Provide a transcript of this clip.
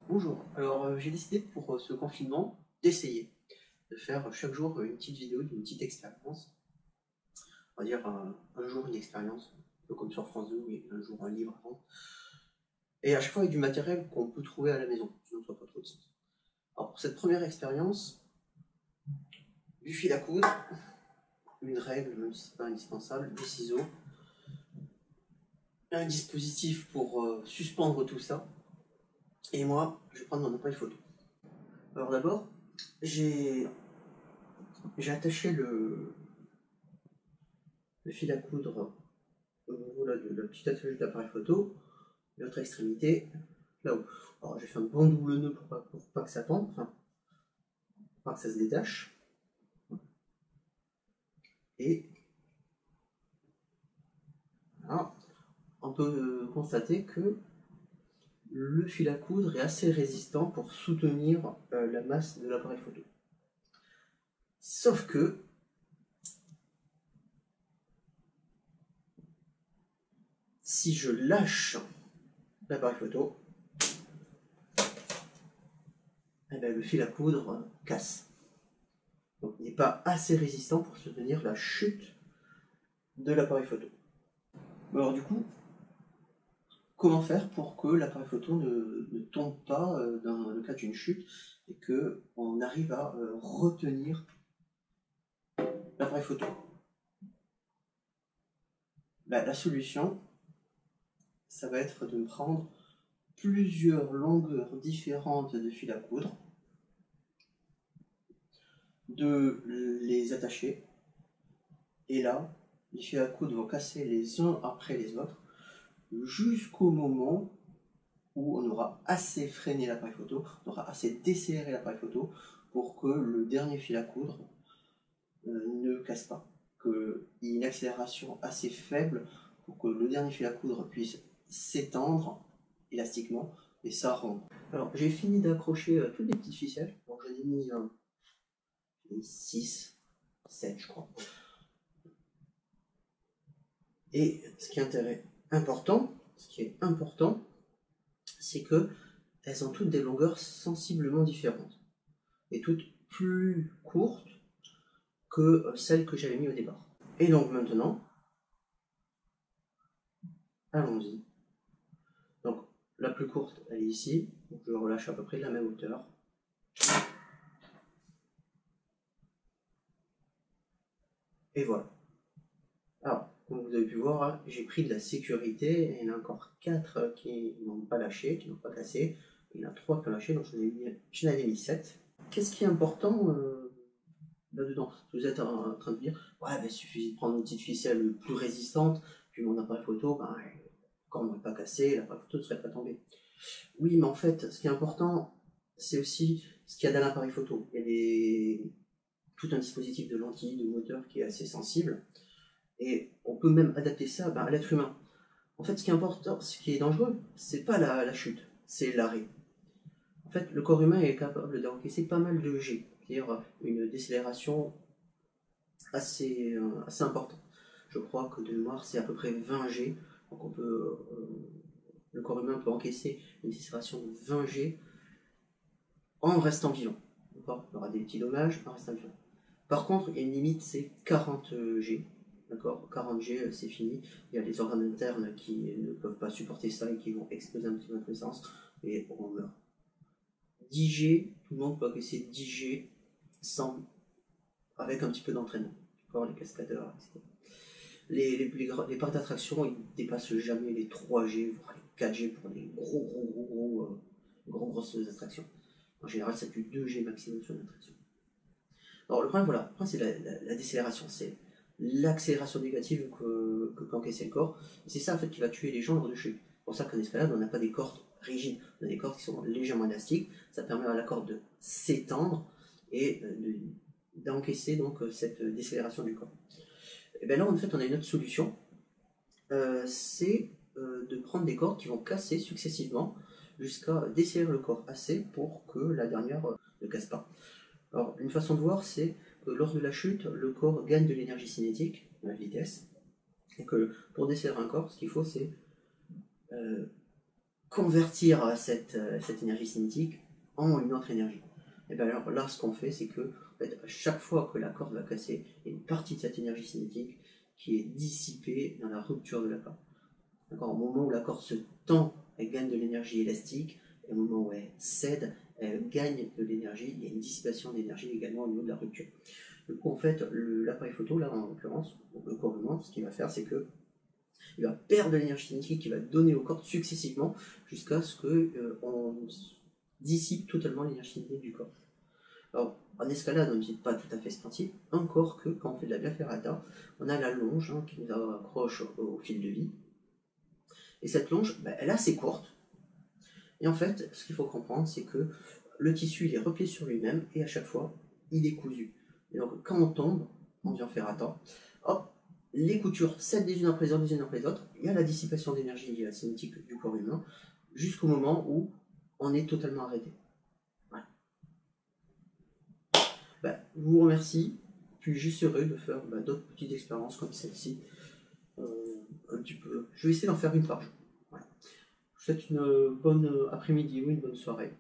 Bonjour, alors j'ai décidé pour ce confinement d'essayer de faire chaque jour une petite vidéo d'une petite expérience. On va dire un jour une expérience, un peu comme sur France 2, et un jour un livre à vendre. Et à chaque fois avec du matériel qu'on peut trouver à la maison, sinon ça n'a pas trop de sens. Alors pour cette première expérience, du fil à coudre, une règle, même si c'est pas indispensable, des ciseaux, un dispositif pour suspendre tout ça, et moi je vais prendre mon appareil photo. Alors d'abord, j'ai attaché le fil à coudre au niveau là, de la petite attache d'appareil photo, l'autre extrémité là-haut. Alors j'ai fait un bon double nœud pour pas que ça tombe, enfin, pour pas que ça se détache. Et voilà, on peut constater que le fil à coudre est assez résistant pour soutenir la masse de l'appareil photo. Sauf que si je lâche l'appareil photo, eh ben, le fil à coudre casse. Donc il n'est pas assez résistant pour soutenir la chute de l'appareil photo. Alors du coup, comment faire pour que l'appareil photo ne tombe pas dans le cas d'une chute et qu'on arrive à retenir l'appareil photo? La solution, ça va être de prendre plusieurs longueurs différentes de fil à coudre, de les attacher, et là, les fils à coudre vont casser les uns après les autres jusqu'au moment où on aura assez freiné l'appareil photo, on aura assez desserré l'appareil photo pour que le dernier fil à coudre ne casse pas, qu'il y ait une accélération assez faible pour que le dernier fil à coudre puisse s'étendre élastiquement et ça rond. Alors j'ai fini d'accrocher toutes les petites ficelles, donc j'en ai mis 6, 7 je crois. Et ce qui est important, c'est que elles ont toutes des longueurs sensiblement différentes et toutes plus courtes que celles que j'avais mis au départ. Et donc maintenant, allons-y. Donc la plus courte, elle est ici, donc je relâche à peu près de la même hauteur. Et voilà. Alors, comme vous avez pu voir, hein, j'ai pris de la sécurité, il y en a encore 4 qui n'ont pas lâché, qui n'ont pas cassé. Il y en a 3 qui ont lâché, donc j'en avais mis 7. Qu'est-ce qui est important là-dedans? Vous êtes en train de dire, ouais, il suffit de prendre une petite ficelle plus résistante, puis mon appareil photo, quand on n'aurait pas cassé, l'appareil photo ne serait pas tombé. Oui, mais en fait, ce qui est important, c'est aussi ce qu'il y a dans l'appareil photo. Il y a tout un dispositif de lentilles, de moteur qui est assez sensible. Et on peut même adapter ça à l'être humain. En fait, ce qui est important, ce qui est dangereux, c'est pas la chute, c'est l'arrêt. En fait, le corps humain est capable d'encaisser pas mal de G, c'est-à-dire une décélération assez importante. Je crois que de mémoire, c'est à peu près 20 G. Donc le corps humain peut encaisser une décélération de 20 G en restant vivant. D'accord, il y aura des petits dommages en restant vivant. Par contre, il y a une limite, c'est 40 G. D'accord, 40 G, c'est fini. Il y a les organes internes qui ne peuvent pas supporter ça et qui vont exploser un petit peu de puissance et on meurt. 10 G, tout le monde peut encaisser 10 G sans, avec un petit peu d'entraînement. D'accord, les cascadeurs, etc. Les parcs d'attraction, ils dépassent jamais les 3 G, voire les 4 G pour les grosses attractions. En général, c'est plus 2 G maximum sur une attraction. Alors le problème, voilà, c'est la décélération, c'est l'accélération négative que peut encaisser le corps. Et c'est ça en fait qui va tuer les gens lors de chute. C'est pour ça qu'en escalade, on n'a pas des cordes rigides, on a des cordes qui sont légèrement élastiques. Ça permet à la corde de s'étendre et d'encaisser donc cette décélération du corps. Et bien là, en fait, on a une autre solution, c'est de prendre des cordes qui vont casser successivement jusqu'à desserrer le corps assez pour que la dernière ne casse pas. Alors, une façon de voir, c'est que lors de la chute, le corps gagne de l'énergie cinétique, de la vitesse, et que pour desserrer un corps, ce qu'il faut, c'est convertir cette énergie cinétique en une autre énergie. Et bien alors là, ce qu'on fait, c'est que en fait, à chaque fois que la corde va casser, il y a une partie de cette énergie cinétique qui est dissipée dans la rupture de la corde. Au moment où la corde se tend, elle gagne de l'énergie élastique, et au moment où elle cède, elle gagne de l'énergie. Il y a une dissipation d'énergie également au niveau de la rupture. Du coup, en fait, l'appareil photo, là en l'occurrence, le corps humain, ce qu'il va faire, c'est que il va perdre de l'énergie cinétique qu'il va donner aux cordes successivement jusqu'à ce qu'on dissipe totalement l'énergie cinétique du corps. Alors, en escalade, on n'utilise pas tout à fait ce principe, encore que quand on fait de la via ferrata, on a la longe qui nous accroche au fil de vie. Et cette longe, elle est assez courte. Et en fait, ce qu'il faut comprendre, c'est que le tissu, il est replié sur lui-même, et à chaque fois, il est cousu. Et donc, quand on tombe, en via ferrata, hop, les coutures cèdent les unes après les autres, il y a la dissipation d'énergie cinétique du corps humain, jusqu'au moment où on est totalement arrêté. Voilà. Je vous remercie, puis je suis heureux de faire d'autres petites expériences comme celle-ci. Un petit peu. Je vais essayer d'en faire une par jour. Voilà. Je vous souhaite une bonne après-midi ou une bonne soirée.